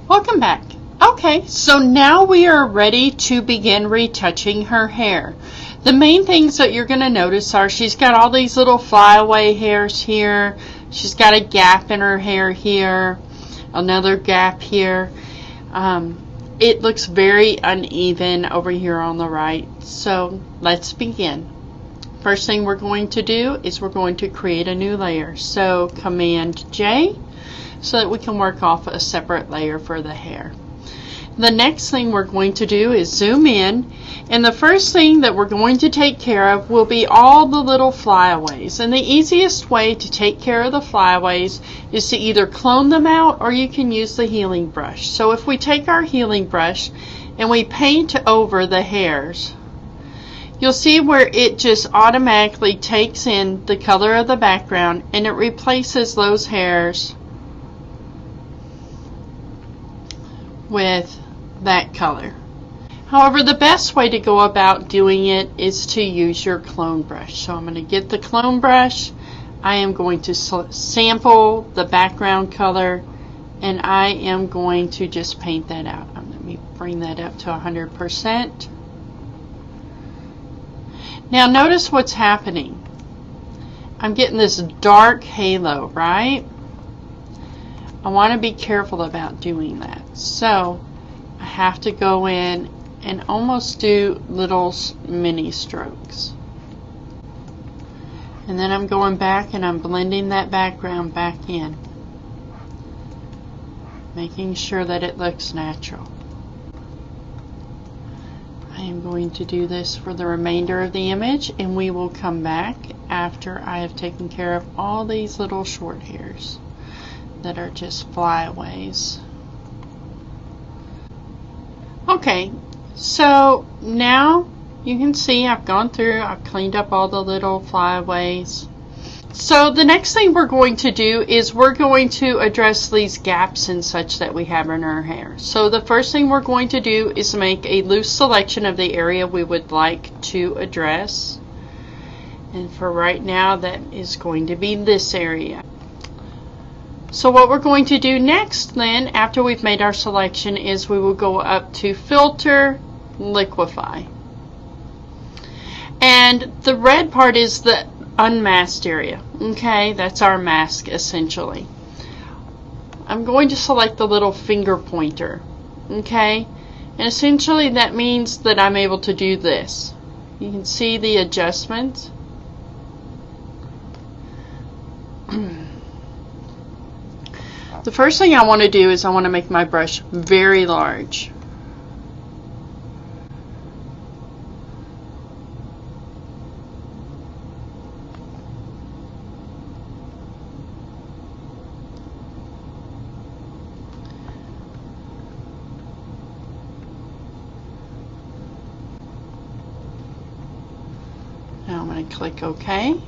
Welcome back. Okay, so now we are ready to begin retouching her hair. The main things that you're going to notice are she's got all these little flyaway hairs here. She's got a gap in her hair here, another gap here. It looks very uneven over here on the right. So let's begin. First thing we're going to do is we're going to create a new layer. So Command J so that we can work off a separate layer for the hair. The next thing we're going to do is zoom in, and the first thing that we're going to take care of will be all the little flyaways. And the easiest way to take care of the flyaways is to either clone them out or you can use the healing brush. So if we take our healing brush and we paint over the hairs, you'll see where it just automatically takes in the color of the background and it replaces those hairs with that color. However, the best way to go about doing it is to use your clone brush. So I'm going to get the clone brush. I am going to sample the background color and I am going to just paint that out. Let me bring that up to 100%. Now notice what's happening. I'm getting this dark halo, right? I want to be careful about doing that. So I have to go in and almost do little mini strokes. And then I'm going back and I'm blending that background back in, making sure that it looks natural. I am going to do this for the remainder of the image, and we will come back after I have taken care of all these little short hairs that are just flyaways. Okay, so now you can see I've gone through, I've cleaned up all the little flyaways. So the next thing we're going to do is we're going to address these gaps and such that we have in our hair. So the first thing we're going to do is make a loose selection of the area we would like to address. And for right now, that is going to be this area. So what we're going to do next then, after we've made our selection, is we will go up to Filter, Liquify. And the red part is the unmasked area. Okay, that's our mask essentially. I'm going to select the little finger pointer. Okay, and essentially that means that I'm able to do this. You can see the adjustments. The first thing I want to do is I want to make my brush very large. Now I'm going to click OK.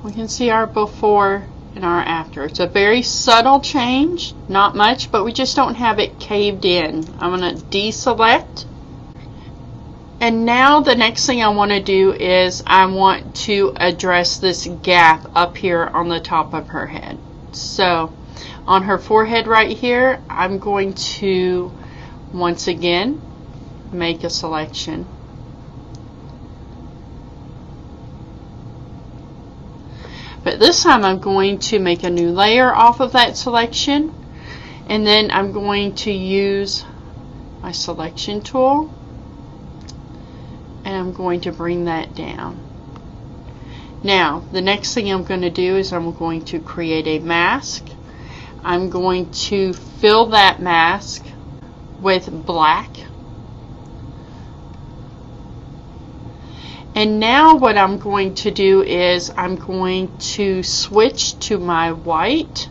We can see our before and our after. It's a very subtle change, not much, but we just don't have it caved in. I'm going to deselect. And now the next thing I want to do is I want to address this gap up here on the top of her head. So on her forehead right here, I'm going to once again make a selection. But this time I'm going to make a new layer off of that selection, and then I'm going to use my selection tool and I'm going to bring that down. Now the next thing I'm going to do is I'm going to create a mask. I'm going to fill that mask with black. And now what I'm going to do is I'm going to switch to my white,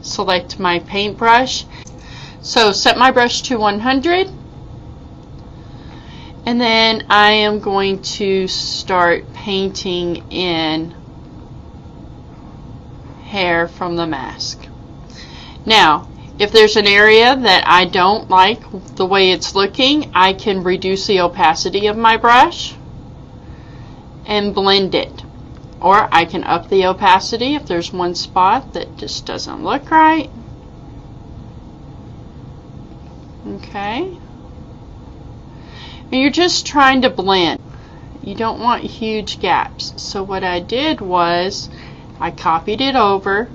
select my paintbrush. So set my brush to 100, and then I am going to start painting in hair from the mask. Now, if there's an area that I don't like the way it's looking, I can reduce the opacity of my brush and blend it, or I can up the opacity if there's one spot that just doesn't look right. Okay. And you're just trying to blend. You don't want huge gaps. So what I did was I copied it over.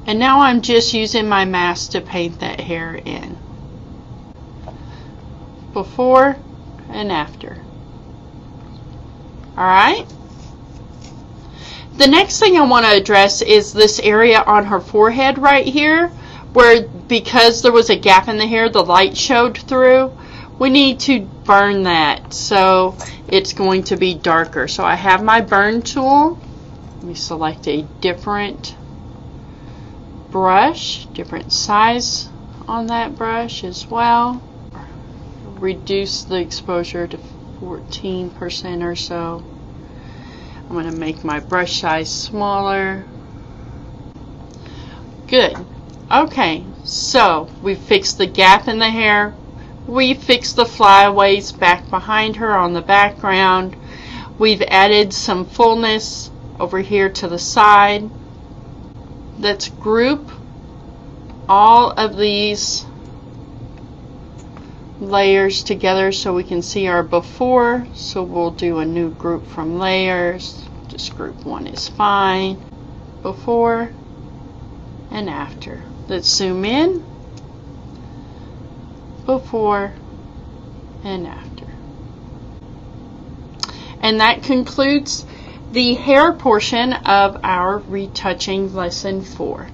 And now I'm just using my mask to paint that hair in. Before and after. Alright? The next thing I want to address is this area on her forehead right here, where because there was a gap in the hair, the light showed through. We need to burn that, so it's going to be darker. So I have my burn tool. Let me select a different brush, different size on that brush as well. Reduce the exposure to 14% or so. I'm going to make my brush size smaller. Good. Okay, so we fixed the gap in the hair. We fixed the flyaways back behind her on the background. We've added some fullness over here to the side. Let's group all of these layers together so we can see our before. So we'll do a new group from layers. Just group one is fine. Before and after. Let's zoom in. Before and after. And that concludes the hair portion of our retouching lesson 4.